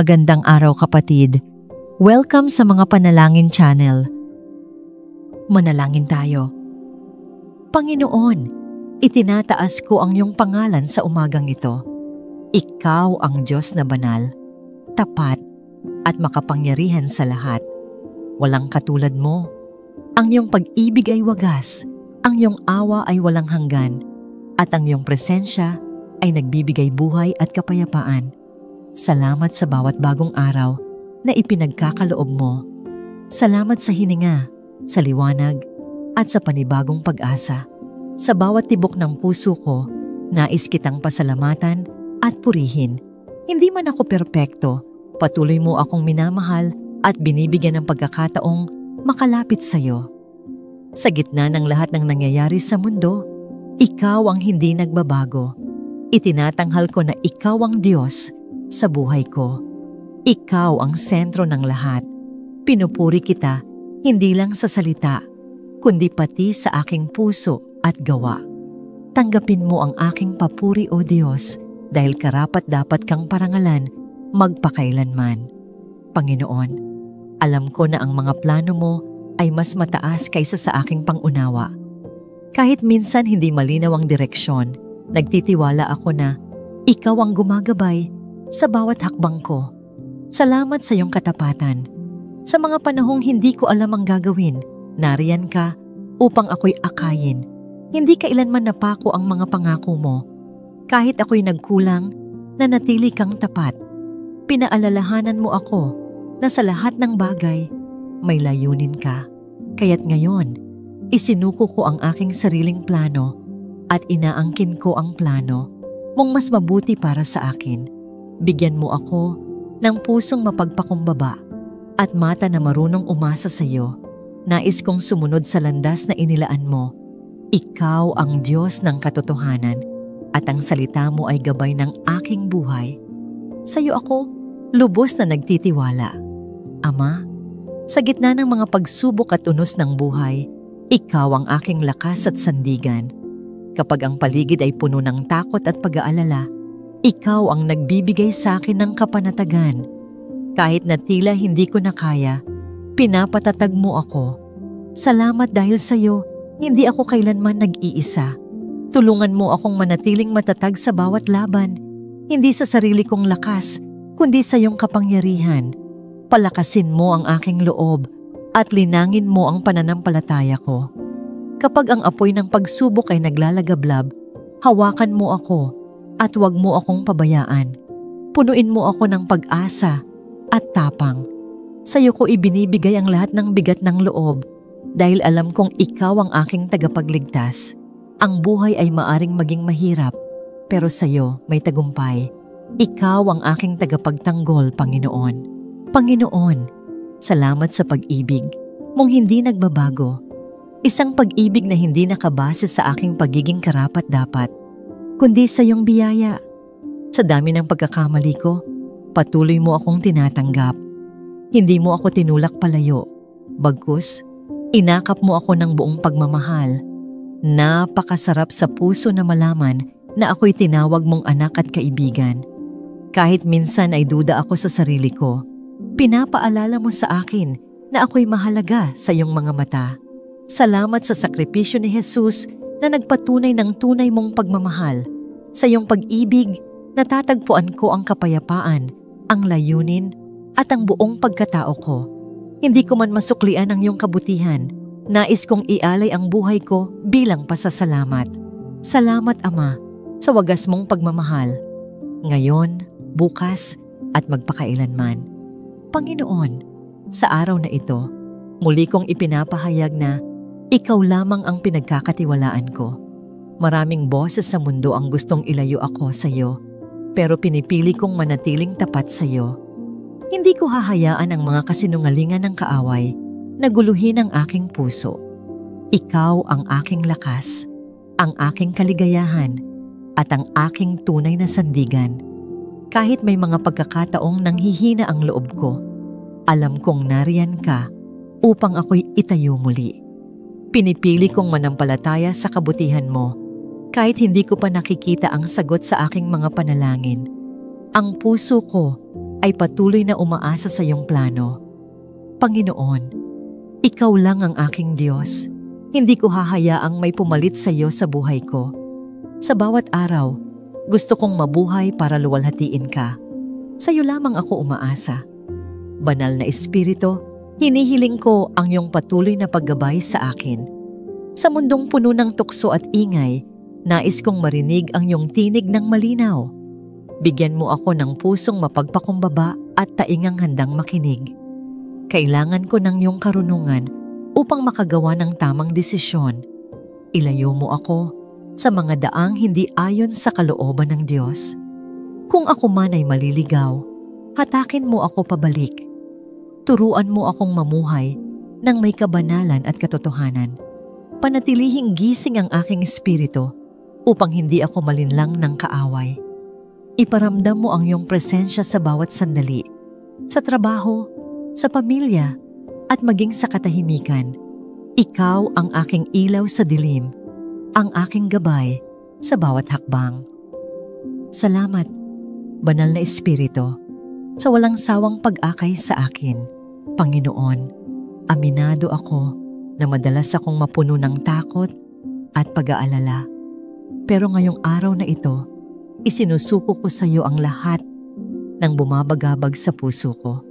Magandang araw kapatid. Welcome sa mga panalangin channel. Manalangin tayo. Panginoon, itinataas ko ang iyong pangalan sa umagang ito. Ikaw ang Diyos na banal, tapat, at makapangyarihan sa lahat. Walang katulad mo. Ang iyong pag-ibig ay wagas, ang iyong awa ay walang hanggan, at ang iyong presensya ay nagbibigay buhay at kapayapaan. Salamat sa bawat bagong araw na ipinagkakaloob mo. Salamat sa hininga, sa liwanag, at sa panibagong pag-asa. Sa bawat tibok ng puso ko, nais kitang pasalamatan at purihin. Hindi man ako perpekto, patuloy mo akong minamahal at binibigyan ng pagkakataong makalapit sa iyo. Sa gitna ng lahat ng nangyayari sa mundo, ikaw ang hindi nagbabago. Itinatanghal ko na ikaw ang Diyos sa buhay ko. Ikaw ang sentro ng lahat. Pinupuri kita hindi lang sa salita, kundi pati sa aking puso at gawa. Tanggapin mo ang aking papuri o Diyos dahil karapat-dapat kang parangalan magpakailanman. Panginoon, alam ko na ang mga plano mo ay mas mataas kaysa sa aking pangunawa. Kahit minsan hindi malinaw ang direksyon, nagtitiwala ako na ikaw ang gumagabay sa bawat hakbang ko. Salamat sa iyong katapatan. Sa mga panahong hindi ko alam ang gagawin, nariyan ka upang ako'y akayin. Hindi kailanman napako ang mga pangako mo. Kahit ako'y nagkulang, nanatili kang tapat. Pinaalalahanan mo ako na sa lahat ng bagay, may layunin ka. Kaya't ngayon, isinuko ko ang aking sariling plano at inaangkin ko ang plano mong mas mabuti para sa akin. Bigyan mo ako ng pusong mapagpakumbaba at mata na marunong umasa sa iyo. Nais kong sumunod sa landas na inilaan mo. Ikaw ang Diyos ng katotohanan at ang salita mo ay gabay ng aking buhay. Sa iyo ako lubos na nagtitiwala. Ama, sa gitna ng mga pagsubok at unos ng buhay, ikaw ang aking lakas at sandigan. Kapag ang paligid ay puno ng takot at pag-aalala, ikaw ang nagbibigay sa akin ng kapanatagan. Kahit na tila hindi ko na kaya, pinapatatag mo ako. Salamat dahil sa iyo, hindi ako kailanman nag-iisa. Tulungan mo akong manatiling matatag sa bawat laban, hindi sa sarili kong lakas, kundi sa iyong kapangyarihan. Palakasin mo ang aking loob at linangin mo ang pananampalataya ko. Kapag ang apoy ng pagsubok ay naglalagablab, hawakan mo ako at huwag mo akong pabayaan. Punuin mo ako ng pag-asa at tapang. Sa iyo ko ibinibigay ang lahat ng bigat ng loob dahil alam kong ikaw ang aking tagapagligtas. Ang buhay ay maaring maging mahirap, pero sa iyo may tagumpay. Ikaw ang aking tagapagtanggol, Panginoon. Panginoon, salamat sa pag-ibig mong hindi nagbabago. Isang pag-ibig na hindi nakabase sa aking pagiging karapat-dapat, kundi sa iyong biyaya. Sa dami ng pagkakamali ko, patuloy mo akong tinatanggap. Hindi mo ako tinulak palayo. Bagkus, inakap mo ako ng buong pagmamahal. Napakasarap sa puso na malaman na ako'y tinawag mong anak at kaibigan. Kahit minsan ay duda ako sa sarili ko, pinapaalala mo sa akin na ako'y mahalaga sa iyong mga mata. Salamat sa sakripisyo ni Jesus na nagpatunay ng tunay mong pagmamahal. Sa iyong pag-ibig, natatagpuan ko ang kapayapaan, ang layunin, at ang buong pagkatao ko. Hindi ko man masuklian ang iyong kabutihan. Nais kong ialay ang buhay ko bilang pasasalamat. Salamat, Ama, sa wagas mong pagmamahal. Ngayon, bukas, at magpakailanman. Panginoon, sa araw na ito, muli kong ipinapahayag na ikaw lamang ang pinagkakatiwalaan ko. Maraming boses sa mundo ang gustong ilayo ako sa iyo, pero pinipili kong manatiling tapat sa iyo. Hindi ko hahayaan ang mga kasinungalingan ng kaaway na guluhin ang aking puso. Ikaw ang aking lakas, ang aking kaligayahan, at ang aking tunay na sandigan. Kahit may mga pagkakataong nanghihina ang loob ko, alam kong nariyan ka upang ako'y itayo muli. Pinipili kong manampalataya sa kabutihan mo kahit hindi ko pa nakikita ang sagot sa aking mga panalangin. Ang puso ko ay patuloy na umaasa sa iyong plano. Panginoon, Ikaw lang ang aking Diyos. Hindi ko hahayaang may pumalit sa iyo sa buhay ko. Sa bawat araw, gusto kong mabuhay para luwalhatiin ka. Sa iyo lamang ako umaasa. Banal na Espiritu, hinihiling ko ang iyong patuloy na paggabay sa akin. Sa mundong puno ng tukso at ingay, nais kong marinig ang iyong tinig ng malinaw. Bigyan mo ako ng pusong mapagpakumbaba at taingang handang makinig. Kailangan ko ng iyong karunungan upang makagawa ng tamang desisyon. Ilayo mo ako sa mga daang hindi ayon sa kalooban ng Diyos. Kung ako man ay maliligaw, hatakin mo ako pabalik. Turuan mo akong mamuhay ng may kabanalan at katotohanan. Panatilihing gising ang aking espiritu upang hindi ako malinlang ng kaaway. Iparamdam mo ang iyong presensya sa bawat sandali, sa trabaho, sa pamilya, at maging sa katahimikan. Ikaw ang aking ilaw sa dilim, ang aking gabay sa bawat hakbang. Salamat, Banal na Espiritu, sa walang sawang pag-akay sa akin. Panginoon, aminado ako na madalas akong mapuno ng takot at pag-aalala. Pero ngayong araw na ito, isinusuko ko sa iyo ang lahat ng bumabagabag sa puso ko.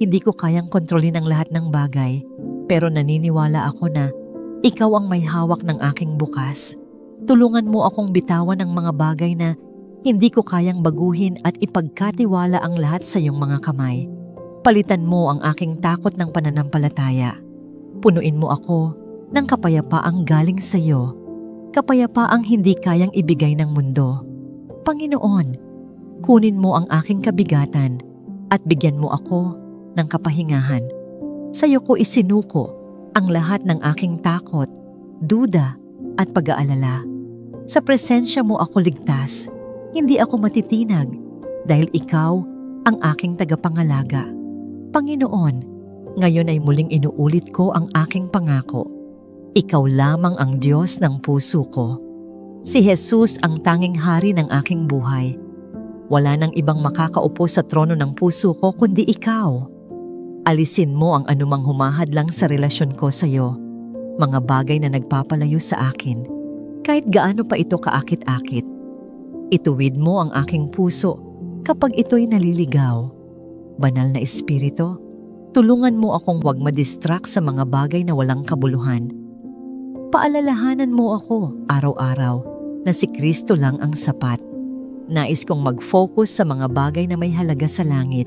Hindi ko kayang kontrolin ang lahat ng bagay, pero naniniwala ako na ikaw ang may hawak ng aking bukas. Tulungan mo akong bitawan ang mga bagay na hindi ko kayang baguhin at ipagkatiwala ang lahat sa iyong mga kamay. Palitan mo ang aking takot ng pananampalataya. Punuin mo ako ng kapayapaang galing sa iyo, kapayapaang hindi kayang ibigay ng mundo. Panginoon, kunin mo ang aking kabigatan at bigyan mo ako ng kapahingahan. Sa iyo ko isinuko ang lahat ng aking takot, duda at pag-aalala. Sa presensya mo ako ligtas, hindi ako matitinag dahil ikaw ang aking tagapangalaga. Panginoon, ngayon ay muling inuulit ko ang aking pangako. Ikaw lamang ang Diyos ng puso ko. Si Jesus ang tanging hari ng aking buhay. Wala nang ibang makakaupo sa trono ng puso ko kundi ikaw. Alisin mo ang anumang humahadlang sa relasyon ko sa iyo, mga bagay na nagpapalayo sa akin, kahit gaano pa ito kaakit-akit. Ituwid mo ang aking puso kapag ito'y naliligaw. Banal na Espiritu, tulungan mo akong huwag madistract sa mga bagay na walang kabuluhan. Paalalahanan mo ako araw-araw na si Kristo lang ang sapat. Nais kong mag-focus sa mga bagay na may halaga sa langit.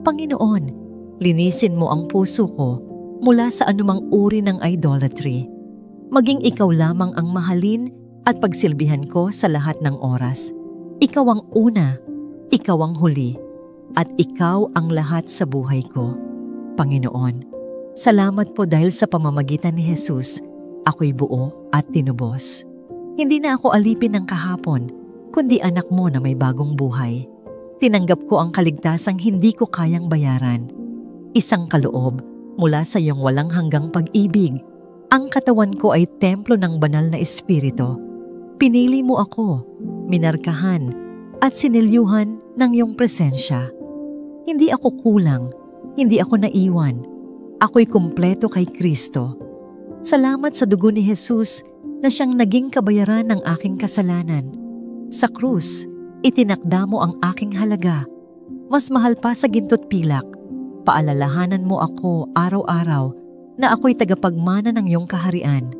Panginoon, linisin mo ang puso ko mula sa anumang uri ng idolatry. Maging ikaw lamang ang mahalin at pagsilbihan ko sa lahat ng oras. Ikaw ang una, ikaw ang huli, at ikaw ang lahat sa buhay ko. Panginoon, salamat po dahil sa pamamagitan ni Jesus, ako'y buo at tinubos. Hindi na ako alipin ng kahapon, kundi anak mo na may bagong buhay. Tinanggap ko ang kaligtasang hindi ko kayang bayaran. Isang kaloob mula sa iyong walang hanggang pag-ibig. Ang katawan ko ay templo ng banal na Espiritu. Pinili mo ako, minarkahan, at sinilyuhan ng iyong presensya. Hindi ako kulang, hindi ako naiwan. Ako'y kumpleto kay Kristo. Salamat sa dugo ni Jesus na siyang naging kabayaran ng aking kasalanan. Sa krus, itinakda mo ang aking halaga. Mas mahal pa sa ginto't pilak. Paalalahanan mo ako araw-araw na ako'y tagapagmana ng iyong kaharian.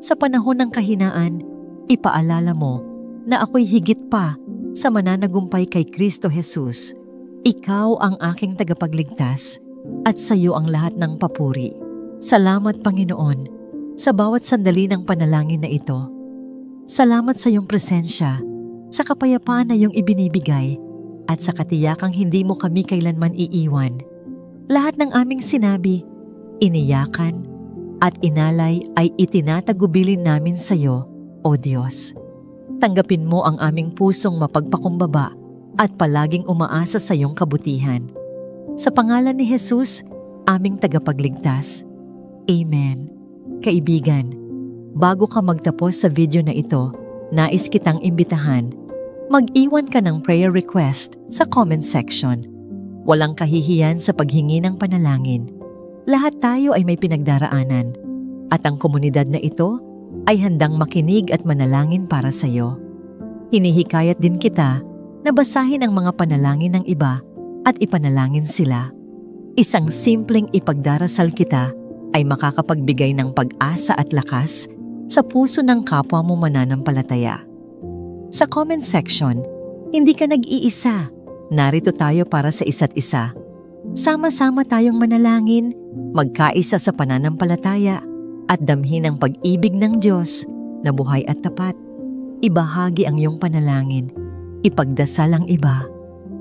Sa panahon ng kahinaan, ipaalala mo na ako'y higit pa sa mananagumpay kay Kristo Jesus. Ikaw ang aking tagapagligtas at sa iyo ang lahat ng papuri. Salamat, Panginoon, sa bawat sandali ng panalangin na ito. Salamat sa iyong presensya, sa kapayapaan na iyong ibinibigay, at sa katiyakang hindi mo kami kailanman iiwan. Lahat ng aming sinabi, iniyakan, at inalay ay itinatagubilin namin sa iyo, O Diyos. Tanggapin mo ang aming pusong mapagpakumbaba at palaging umaasa sa iyong kabutihan. Sa pangalan ni Jesus, aming tagapagligtas. Amen. Kaibigan, bago ka magtapos sa video na ito, nais kitang imbitahan. Mag-iwan ka ng prayer request sa comment section. Walang kahihiyan sa paghingi ng panalangin. Lahat tayo ay may pinagdaraanan at ang komunidad na ito ay handang makinig at manalangin para sa iyo. Hinihikayat din kita na basahin ang mga panalangin ng iba at ipanalangin sila. Isang simpleng ipagdarasal kita ay makakapagbigay ng pag-asa at lakas sa puso ng kapwa mo mananampalataya. Sa comment section, hindi ka nag-iisa. Narito tayo para sa isa't isa. Sama-sama tayong manalangin, magkaisa sa pananampalataya, at damhin ang pag-ibig ng Diyos na buhay at tapat. Ibahagi ang iyong panalangin, ipagdasal ang iba,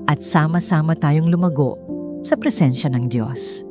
at sama-sama tayong lumago sa presensya ng Diyos.